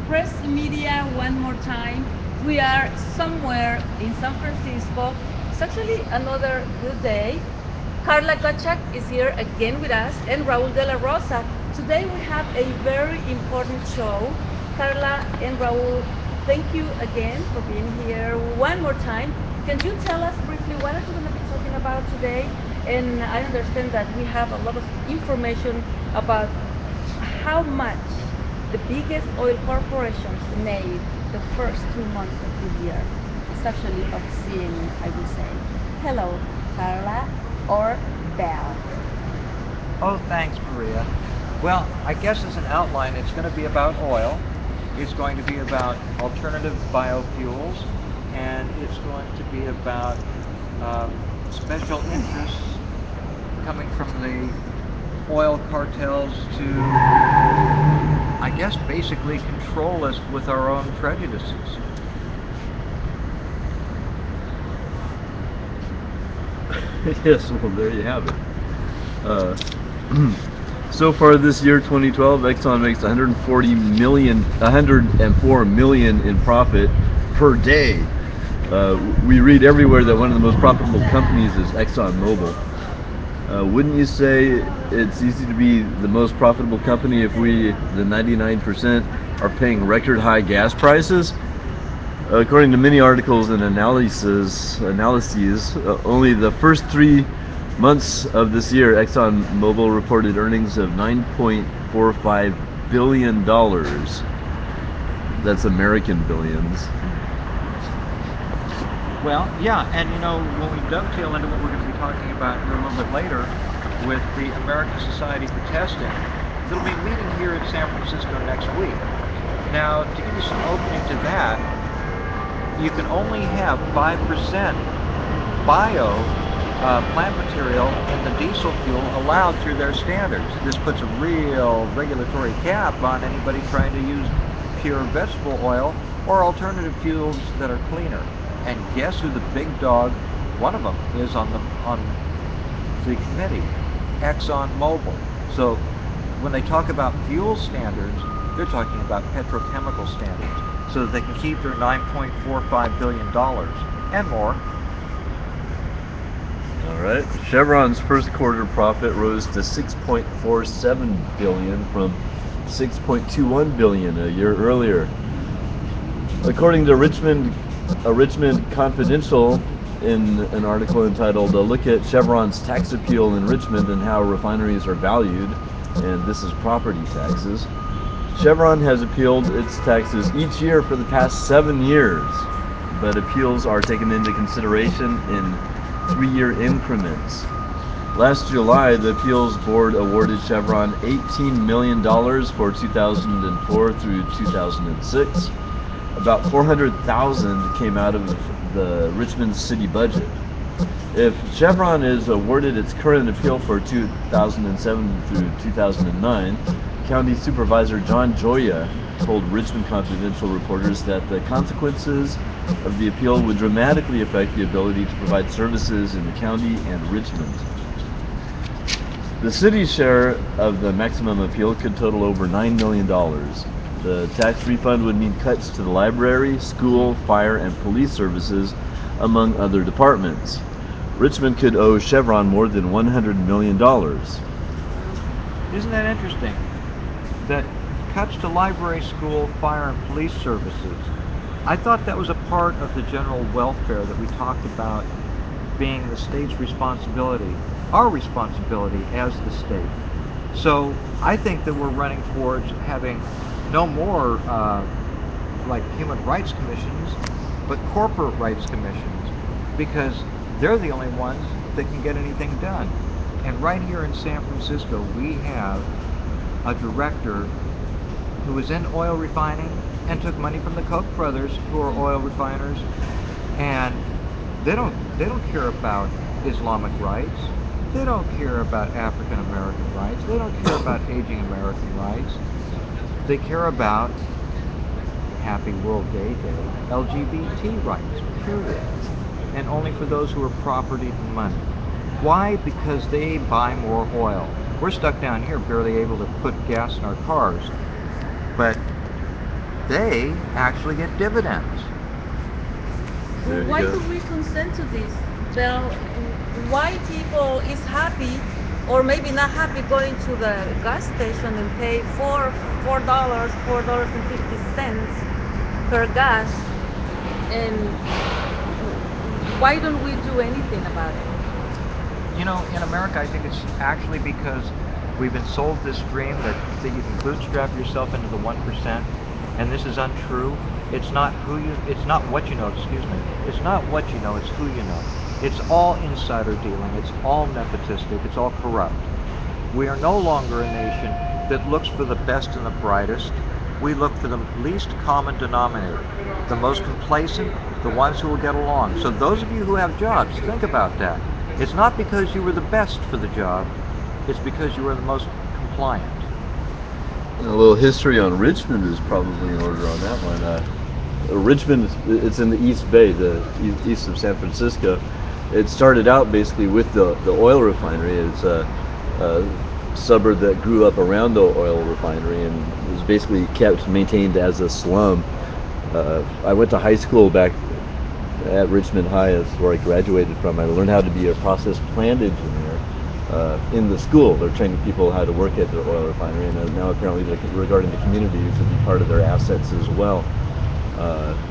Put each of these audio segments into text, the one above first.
Repressed Media one more time. We are somewhere in San Francisco. It's actually another good day. Carla Kachak is here again with us and Raul de la Rosa. Today we have a very important show. Carla and Raul, thank you again for being here one more time. Can you tell us briefly what are you going to be talking about today? And I understand that we have a lot of information about how much the biggest oil corporations made the first 2 months of the year. It's actually obscene, I would say. Hello, Carla or Belle. Oh, thanks, Maria. Well, I guess as an outline, it's going to be about oil. It's going to be about alternative biofuels, and it's going to be about um, special interests coming from the oil cartels to, I guess, basically control us with our own prejudices. Yes, well, there you have it. Uh, so far this year, 2012, Exxon makes 104 million in profit per day. We read everywhere that one of the most profitable companies is ExxonMobil. Wouldn't you say it's easy to be the most profitable company if we, the 99%, are paying record high gas prices? According to many articles and analyses, only the first 3 months of this year, ExxonMobil reported earnings of $9.45 billion. That's American billions. Well, yeah, and when we dovetail into what we're going to be talking about here a little bit later with the American Society for Testing, that'll be meeting here in San Francisco next week. Now, to give you some opening to that, you can only have 5% bio plant material in the diesel fuel allowed through their standards. This puts a real regulatory cap on anybody trying to use pure vegetable oil or alternative fuels that are cleaner. And guess who the big dog, one of them, is on the committee? ExxonMobil. So when they talk about fuel standards, they're talking about petrochemical standards so that they can keep their $9.45 billion and more. All right. Chevron's first quarter profit rose to 6.47 billion from 6.21 billion a year earlier. According to a Richmond Confidential, in an article entitled "A Look at Chevron's Tax Appeal in Richmond and How Refineries Are Valued," and this is property taxes, Chevron has appealed its taxes each year for the past 7 years, but appeals are taken into consideration in 3-year increments. Last July, the appeals board awarded Chevron $18 million for 2004 through 2006. About 400,000 came out of the Richmond city budget. If Chevron is awarded its current appeal for 2007 through 2009, County Supervisor John Joya told Richmond Confidential reporters that the consequences of the appeal would dramatically affect the ability to provide services in the county and Richmond. The city's share of the maximum appeal could total over $9 million. The tax refund would mean cuts to the library, school, fire, and police services, among other departments. Richmond could owe Chevron more than $100 million. Isn't that interesting? That cuts to library, school, fire, and police services. I thought that was a part of the general welfare that we talked about being the state's responsibility, our responsibility as the state. So I think that we're running towards having no more like human rights commissions, but corporate rights commissions, because they're the only ones that can get anything done. And right here in San Francisco, we have a director who was in oil refining and took money from the Koch brothers, who are oil refiners, and they don't care about Islamic rights. They don't care about African American rights. They don't care about aging American rights. They care about Happy World Gay Day, LGBT rights, period. And only for those who are propertied in money. Why? Because they buy more oil. We're stuck down here barely able to put gas in our cars. But they actually get dividends. There you Why go. do we consent to this? Well, why people is happy or maybe not happy going to the gas station and pay $4.50 per gas, and why don't we do anything about it? You know, in America, I think it's actually because we've been sold this dream that you can bootstrap yourself into the 1%, and this is untrue. It's not what you know, excuse me. It's not what you know, it's who you know. It's all insider dealing, it's all nepotistic, it's all corrupt. We are no longer a nation that looks for the best and the brightest. We look for the least common denominator, the most complacent, the ones who will get along. So those of you who have jobs, think about that. It's not because you were the best for the job, it's because you were the most compliant. A little history on Richmond is probably in order on that one. Richmond, it's in the East Bay, the east of San Francisco. It started out basically with the oil refinery. It's a suburb that grew up around the oil refinery and was basically kept maintained as a slum. I went to high school back at Richmond High, is where I graduated from. I learned how to be a process plant engineer in the school. They're training people how to work at the oil refinery, and now apparently regarding the communities to be part of their assets as well.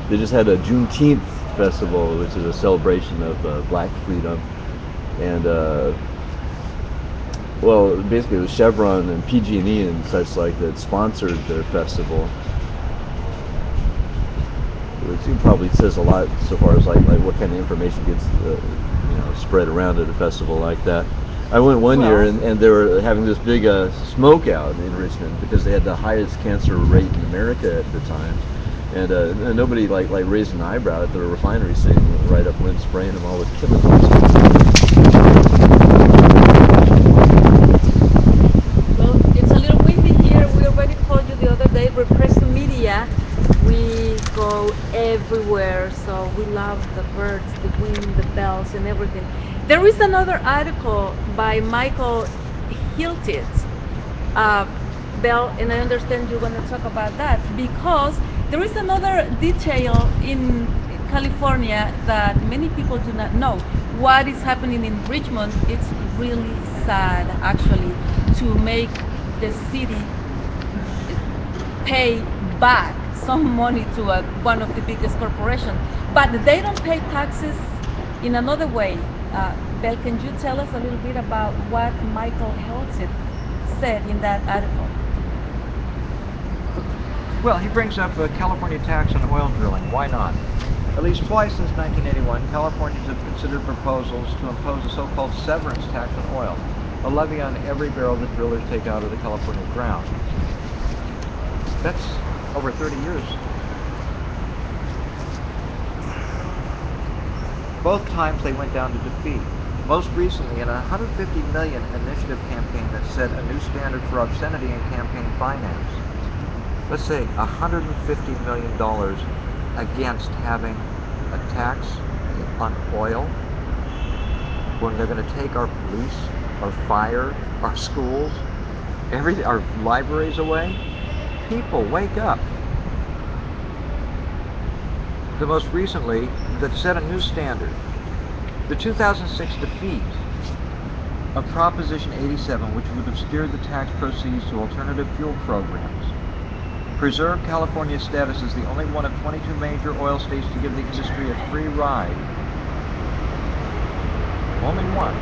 They just had a Juneteenth festival, which is a celebration of black freedom, and well, basically it was Chevron and PG&E and such like that sponsored their festival, which probably says a lot so far as like what kind of information gets spread around at a festival like that. I went one year Well, and they were having this big smoke out in Richmond because they had the highest cancer rate in America at the time, and nobody like raised an eyebrow at the refinery sitting right upwind spraying them all with chemicals. well, it's a little windy here. We already told you the other day, Repressed Media. We go everywhere, so we love the birds, the wind, the bells, and everything. There is another article by Michael Hiltit, uh, Belle, and I understand you're going to talk about that because there is another detail in California that many people do not know. What is happening in Richmond, it's really sad actually to make the city pay back some money to one of the biggest corporations, but they don't pay taxes in another way. Belle, can you tell us a little bit about what Michael Helsit said in that article? Well, he brings up a California tax on oil drilling. Why not? At least twice since 1981, Californians have considered proposals to impose a so-called severance tax on oil, a levy on every barrel that drillers take out of the California ground. That's over 30 years. Both times they went down to defeat. Most recently in a $150 million initiative campaign that set a new standard for obscenity in campaign finance. Let's say $150 million against having a tax on oil when they're going to take our police, our fire, our schools, our libraries away. People, wake up. The most recently, that set a new standard. The 2006 defeat of Proposition 87, which would have steered the tax proceeds to alternative fuel programs, preserved California's status as the only one of 22 major oil states to give the industry a free ride. Only one.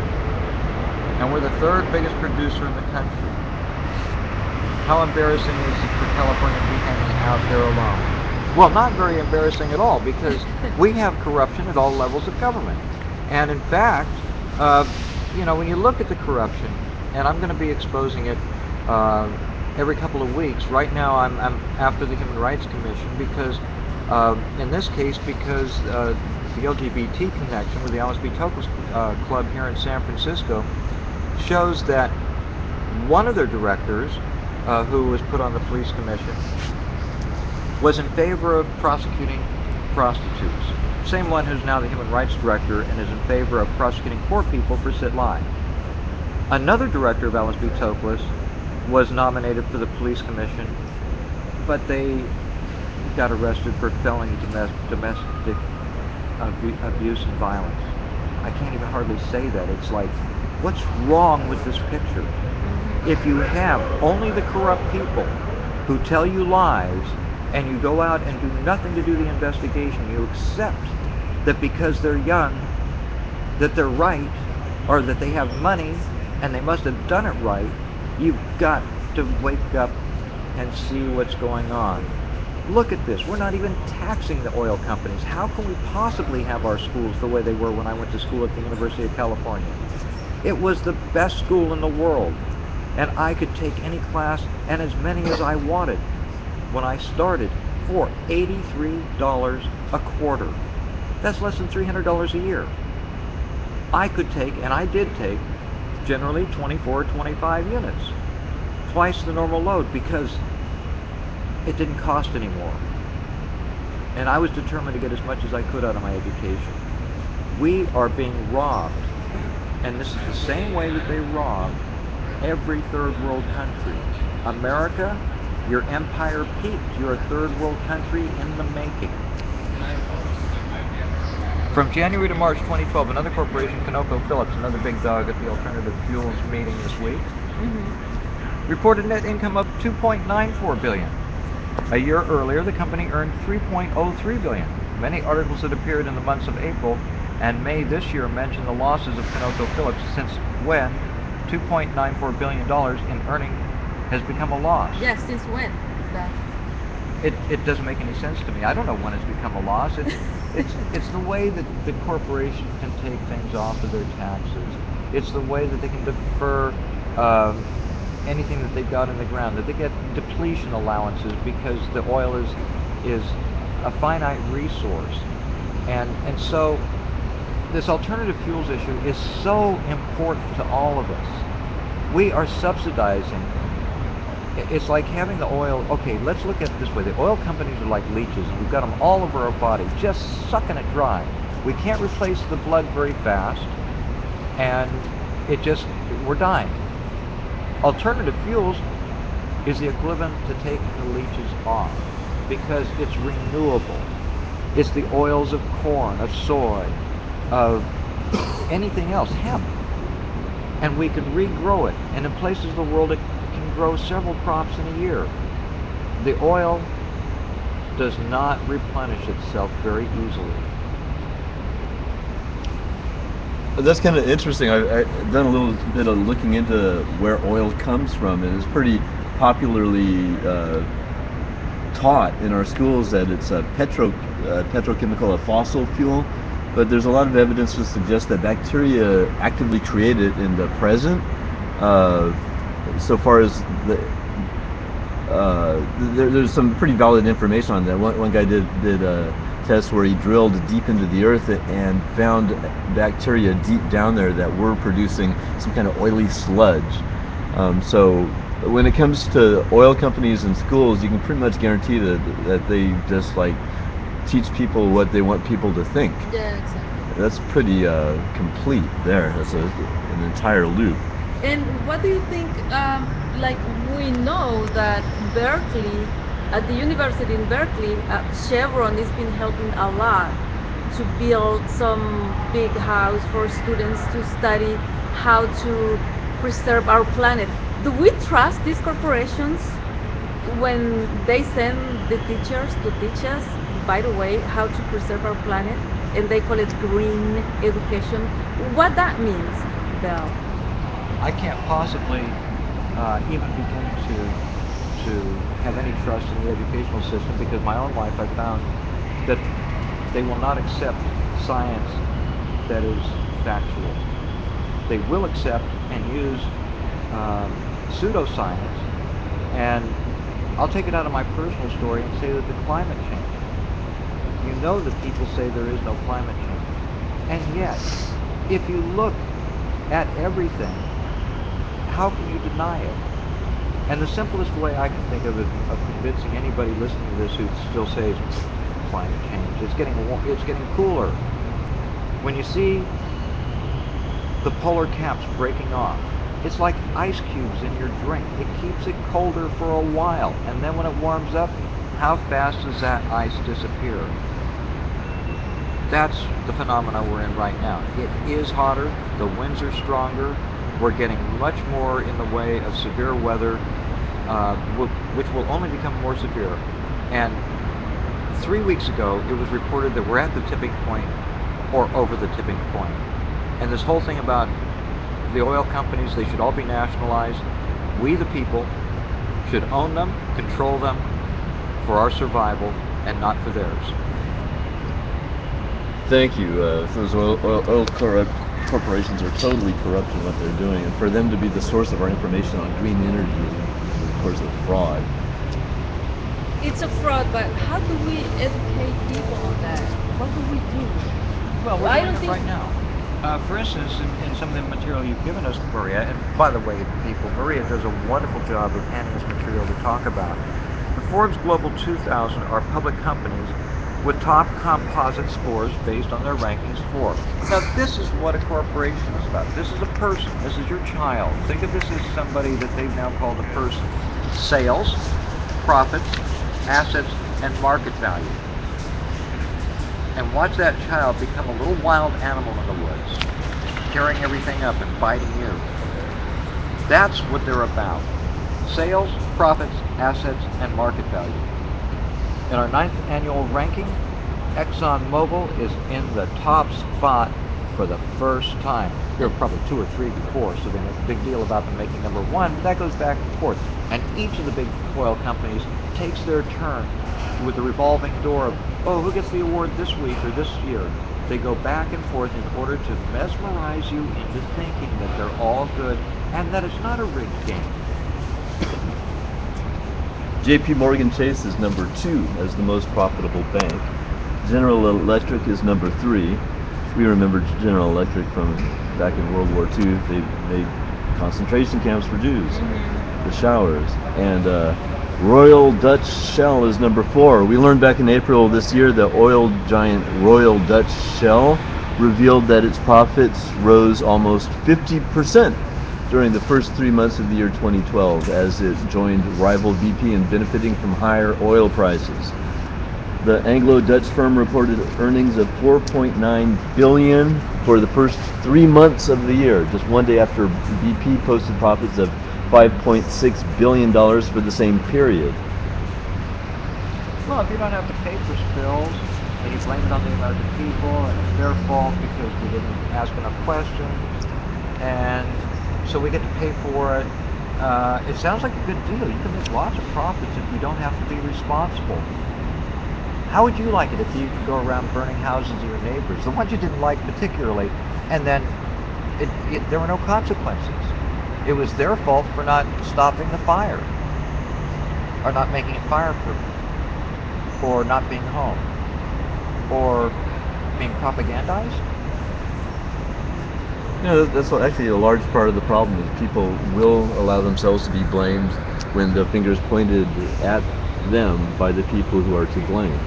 And we're the third biggest producer in the country. How embarrassing is it for California to be hanging out there alone? Well, not very embarrassing at all, because we have corruption at all levels of government. And in fact, uh, when you look at the corruption, and I'm going to be exposing it every couple of weeks. Right now, I'm after the Human Rights Commission because, in this case, because the LGBT connection with the LSB Toklas Club here in San Francisco shows that one of their directors, who was put on the police commission, was in favor of prosecuting prostitutes. Same one who's now the human rights director and is in favor of prosecuting poor people for sit-lie. Another director of LSB Toklas was nominated for the police commission, but they got arrested for felony domestic abuse and violence. I can't even hardly say that. It's like, what's wrong with this picture? If you have only the corrupt people who tell you lies and you go out and do nothing to do the investigation, you accept that because they're young, that they're right, or that they have money and they must have done it right, you've got to wake up and see what's going on. Look at this. We're not even taxing the oil companies. How can we possibly have our schools the way they were when I went to school at the University of California? It was the best school in the world, and I could take any class and as many as I wanted when I started for $83 a quarter. That's less than $300 a year. I could take, and I did take, generally 24 or 25 units, twice the normal load, because it didn't cost any more. And I was determined to get as much as I could out of my education. We are being robbed, and this is the same way that they rob every third world country. America, your empire peaked. You're a third world country in the making. From January to March 2012, another corporation, ConocoPhillips, another big dog at the alternative fuels meeting this week, reported net income of $2.94 billion. A year earlier, the company earned $3.03 billion. Many articles that appeared in the months of April and May this year mentioned the losses of ConocoPhillips, since when $2.94 billion in earning has become a loss. Yes, since when? That. It doesn't make any sense to me. I don't know when it's become a loss. It's the way that the corporations can take things off of their taxes. It's the way that they can defer anything that they've got in the ground, that they get depletion allowances because the oil is a finite resource. And so this alternative fuels issue is so important to all of us. We are subsidizing. It's like having the oil. Okay, let's look at it this way. The oil companies are like leeches, and we've got them all over our body, just sucking it dry. We can't replace the blood very fast, and we're dying. Alternative fuels is the equivalent to taking the leeches off, because it's renewable. It's the oils of corn, of soy, of anything else, hemp, and we can regrow it. And in places of the world, it can grow several crops in a year. The oil does not replenish itself very easily. That's kind of interesting. I've done a little bit of looking into where oil comes from, and it's pretty popularly taught in our schools that it's a petrochemical, a fossil fuel. But there's a lot of evidence to suggest that bacteria actively create it in the present. So far as there's some pretty valid information on that. One guy did a test where he drilled deep into the earth and found bacteria deep down there that were producing some kind of oily sludge. So when it comes to oil companies and schools, you can pretty much guarantee that they just like teach people what they want people to think. Yeah, exactly. That's pretty complete there. That's an entire loop. And what do you think? Like, we know that Berkeley, at the university in Berkeley, Chevron has been helping a lot to build some big house for students to study how to preserve our planet. Do we trust these corporations when they send the teachers to teach us, by the way, how to preserve our planet, and they call it green education? What that means, Belle? I can't possibly even begin to have any trust in the educational system, because my own life I found that they will not accept science that is factual. They will accept and use pseudoscience, and I'll take it out of my personal story and say that the climate change. You know that people say there is no climate change, and yet, if you look at everything, how can you deny it? And the simplest way I can think of convincing anybody listening to this who still says climate change, it's getting cooler. When you see the polar caps breaking off, it's like ice cubes in your drink. It keeps it colder for a while, and then when it warms up, How fast does that ice disappear? That's the phenomena we're in right now. It is hotter, the winds are stronger, we're getting much more in the way of severe weather, which will only become more severe. And 3 weeks ago, it was reported that we're at the tipping point or over the tipping point. And this whole thing about the oil companies, they should all be nationalized. We, the people, should own them, control them for our survival and not for theirs. Thank you. Those oil corporations are totally corrupt in what they're doing, and for them to be the source of our information on green energy is, of course, a fraud. It's a fraud, but how do we educate people on that? What do we do? Well, we're I doing don't it think. right now. For instance, in some of the material you've given us, Maria, and by the way, people, Maria does a wonderful job of handing us material to talk about. The Forbes Global 2000 are public companies with top composite scores based on their rankings for. Now, this is what a corporation is about. This is a person. This is your child. Think of this as somebody that they've now called a person. Sales, profits, assets, and market value. And watch that child become a little wild animal in the woods, tearing everything up and biting you. That's what they're about. Sales, profits, assets, and market value. In our 9th annual ranking, ExxonMobil is in the top spot for the first time. There were probably 2 or 3 before, so they make a big deal about them making number 1, but that goes back and forth. And each of the big oil companies takes their turn with the revolving door of, oh, who gets the award this week or this year? They go back and forth in order to mesmerize you into thinking that they're all good and that it's not a rigged game. JP Morgan Chase is number 2 as the most profitable bank. General Electric is number 3. We remember General Electric from back in World War II. They made concentration camps for Jews, the showers. And Royal Dutch Shell is number 4. We learned back in April of this year that oil giant Royal Dutch Shell revealed that its profits rose almost 50% during the first 3 months of the year 2012 as it joined rival BP in benefiting from higher oil prices. The Anglo-Dutch firm reported earnings of 4.9 billion for the first 3 months of the year, just one day after BP posted profits of $5.6 billion for the same period. Well, if you don't have to pay for spills, and you blame it on the American people, and it's their fault because we didn't ask enough questions, and so we get to pay for it, it sounds like a good deal. You can make lots of profits if you don't have to be responsible. How would you like it if you could go around burning houses of your neighbors, the ones you didn't like particularly, and then there were no consequences? It was their fault for not stopping the fire, or not making it fireproof, or not being home, or being propagandized? You know, that's actually a large part of the problem is people will allow themselves to be blamed when the finger's pointed at them by the people who are to blame.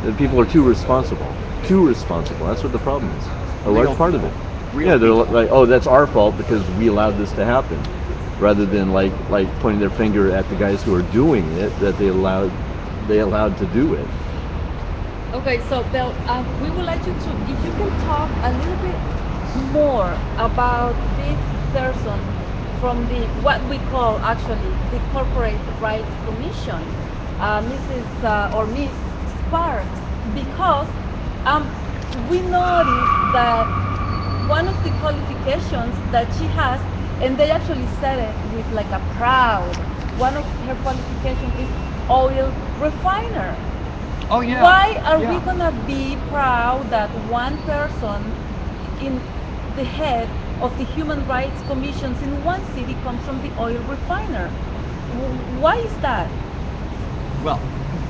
The people are too responsible. Too responsible. That's what the problem is. A large part of it. Yeah, they're like, oh, that's our fault because we allowed this to happen, rather than like pointing their finger at the guys who are doing it that they allowed to do it. Okay, so Belle, we would like you to, if you can talk a little bit more about this person from the what we call actually the Corporate Rights Commission, Mrs. Or Miss Sparks, because um, we noticed that one of the qualifications that she has, and they actually said it with like a proud, one of her qualifications is oil refiner. Oh yeah, Why are we yeah. gonna be proud that one person in the head of the human rights commissions in one city comes from the oil refiner? Why is that? Well,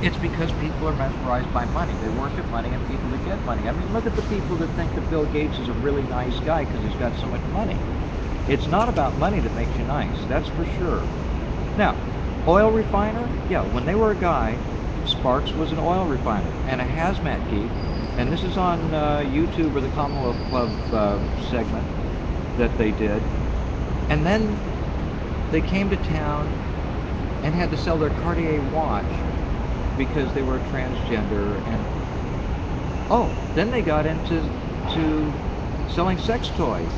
it's because people are mesmerized by money. They worship money and people that get money. I mean, look at the people that think that Bill Gates is a really nice guy because he's got so much money. It's not about money that makes you nice, that's for sure. Now, oil refiner, yeah, when they were a guy, Sparks was an oil refiner and a hazmat geek, and this is on YouTube or the Commonwealth Club segment that they did. And then they came to town and had to sell their Cartier watch because they were transgender, and oh, then they got into to selling sex toys.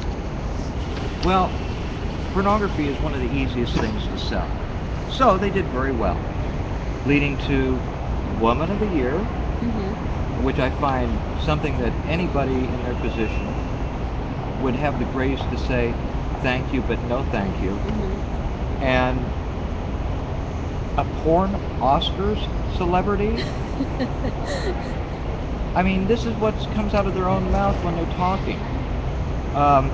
Well, pornography is one of the easiest things to sell. So they did very well, leading to Woman of the Year, Mm-hmm. which I find something that anybody in their position would have the grace to say thank you but no thank you, Mm-hmm. and a porn Oscars celebrity. I mean, this is what comes out of their own mouth when they're talking. Um,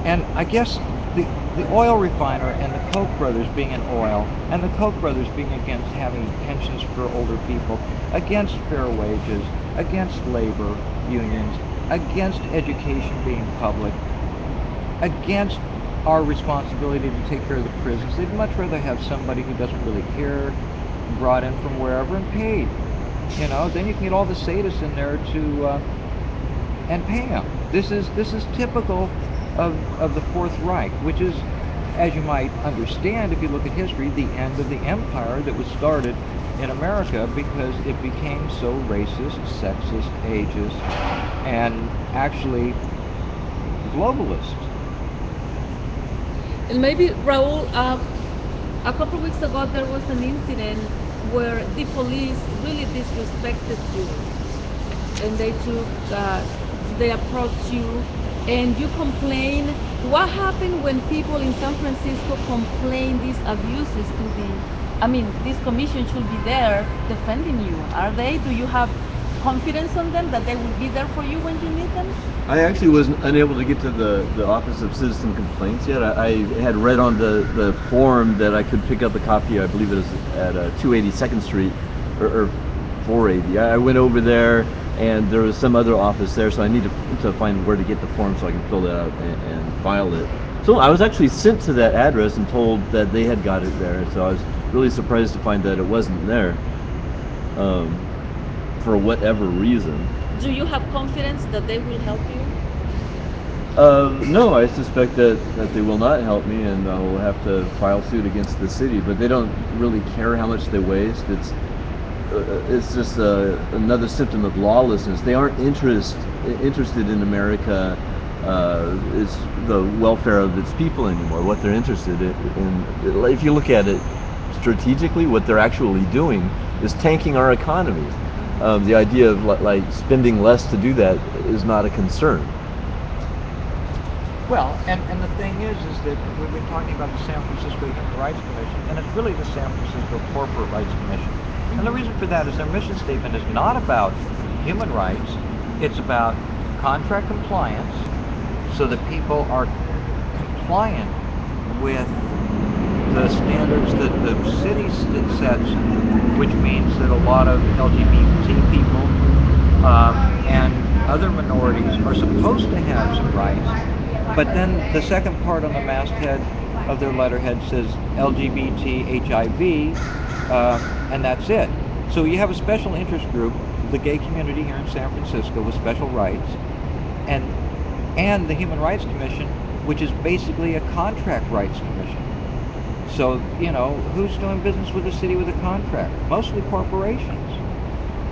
and I guess the oil refiner and the Koch brothers being in oil, and the Koch brothers being against having pensions for older people, against fair wages, against labor unions, against education being public, against our responsibility to take care of the prisons. They'd much rather have somebody who doesn't really care brought in from wherever and paid. You know, then you can get all the sadists in there to and pay them. This is typical of the Fourth Reich, which is, as you might understand if you look at history, the end of the empire that was started in America because it became so racist, sexist, ageist, and actually globalist. And maybe Raul, a couple of weeks ago there was an incident where the police really disrespected you, and they approached you, and you complain. What happened when people in San Francisco complain these abuses to the? I mean, this commission should be there defending you. Are they? Do you have confidence on them that they will be there for you when you need them? I actually was unable to get to the Office of Citizen Complaints yet. I had read on the form that I could pick up a copy. I believe it was at 282nd Street or 480. I went over there, and there was some other office there, so I need to find where to get the form so I can fill that out and file it. So I was actually sent to that address and told that they had got it there. So I was really surprised to find that it wasn't there, um, for whatever reason. Do you have confidence that they will help you? No, I suspect that they will not help me, and I will have to file suit against the city. But they don't really care how much they waste. It's just another symptom of lawlessness. They aren't interested in America. It's the welfare of its people anymore. What they're interested in, if you look at it strategically, what they're actually doing is tanking our economy. The idea of like spending less to do that is not a concern. Well, and the thing is that we've been talking about the San Francisco Human Rights Commission, and it's really the San Francisco Corporate Rights Commission. And the reason for that is their mission statement is not about human rights, it's about contract compliance, so that people are compliant with the standards that the city sets, which means that a lot of LGBT people and other minorities are supposed to have some rights, but then the second part on the masthead of their letterhead says LGBT HIV, and that's it. So you have a special interest group, the gay community here in San Francisco with special rights, and and the Human Rights Commission, which is basically a contract rights commission. So, you know, who's doing business with the city with a contract? Mostly corporations.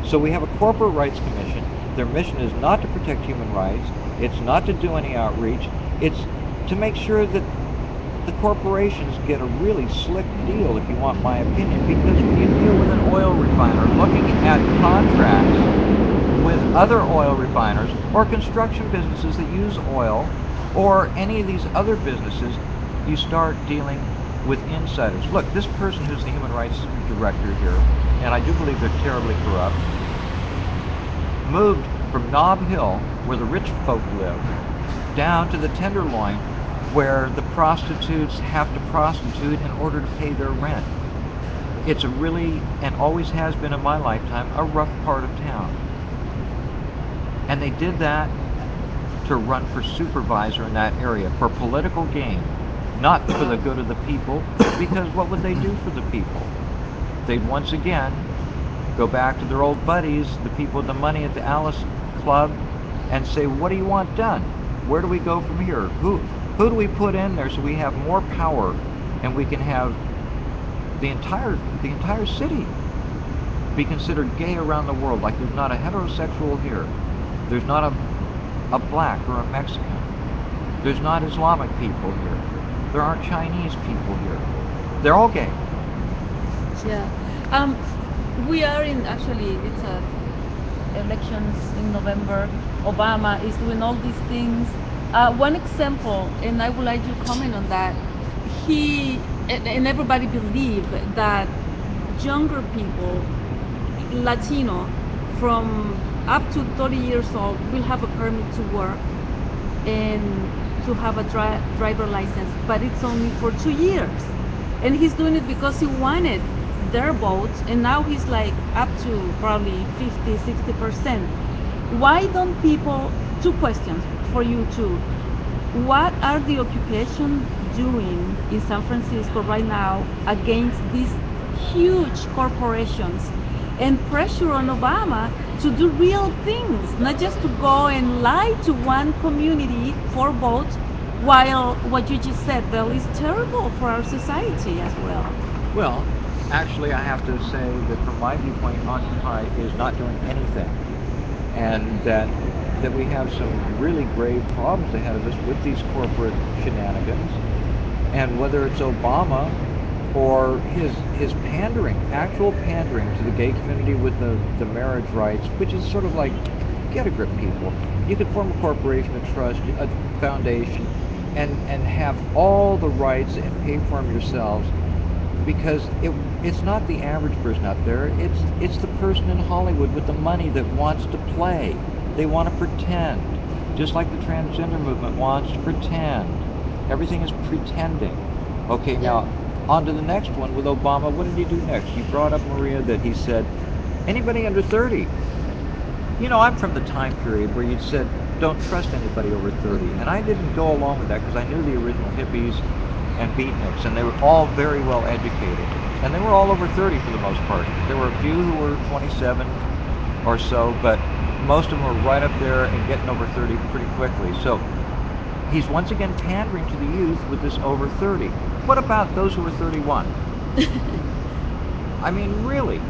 So we have a corporate rights commission. Their mission is not to protect human rights. It's not to do any outreach. It's to make sure that the corporations get a really slick deal, if you want my opinion, because when you deal with an oil refiner looking at contracts with other oil refiners or construction businesses that use oil or any of these other businesses, you start dealing with insiders. Look, this person who's the human rights director here, and I do believe they're terribly corrupt, moved from Nob Hill, where the rich folk live, down to the Tenderloin, where the prostitutes have to prostitute in order to pay their rent. It's a really, and always has been in my lifetime, a rough part of town. And they did that to run for supervisor in that area for political gain, not for the good of the people, because what would they do for the people? They'd once again go back to their old buddies, the people with the money at the Alice Club, and say, what do you want done? Where do we go from here? Who do we put in there so we have more power and we can have the entire city be considered gay around the world. Like there's not a heterosexual here. There's not a black or a Mexican. There's not Islamic people here. There aren't Chinese people here. They're all gay. Yeah. Um, we are in actually it's elections in November. Obama is doing all these things. One example, and I would like you to comment on that. He and everybody believe that younger people, Latino, from up to 30 years old, will have a permit to work and to have a driver license, but it's only for 2 years. And he's doing it because he wanted their votes, and now he's like up to probably 50, 60%. Why don't people, two questions for you too. What are the occupation doing in San Francisco right now against these huge corporations and pressure on Obama to do real things, not just to go and lie to one community for votes, while what you just said, Belle, is terrible for our society as well. Well, actually, I have to say that from my viewpoint, Occupy is not doing anything, and that we have some really grave problems ahead of us with these corporate shenanigans, and whether it's Obama or his pandering, actual pandering to the gay community with the marriage rights, which is sort of like, get a grip, people. You could form a corporation, a trust, a foundation, and have all the rights and pay for them yourselves, because it's not the average person out there. It's the person in Hollywood with the money that wants to play. They want to pretend, just like the transgender movement wants to pretend. Everything is pretending. Okay, Yeah. now on to the next one with Obama. What did he do next? You brought up, Maria, that he said anybody under 30. I'm from the time period where you said don't trust anybody over 30, and I didn't go along with that because I knew the original hippies and beatniks, and they were all very well educated, and they were all over 30 for the most part. There were a few who were 27 or so, but most of them were right up there and getting over 30 pretty quickly. So he's once again pandering to the youth with this over 30. What about those who are 31? I mean, really,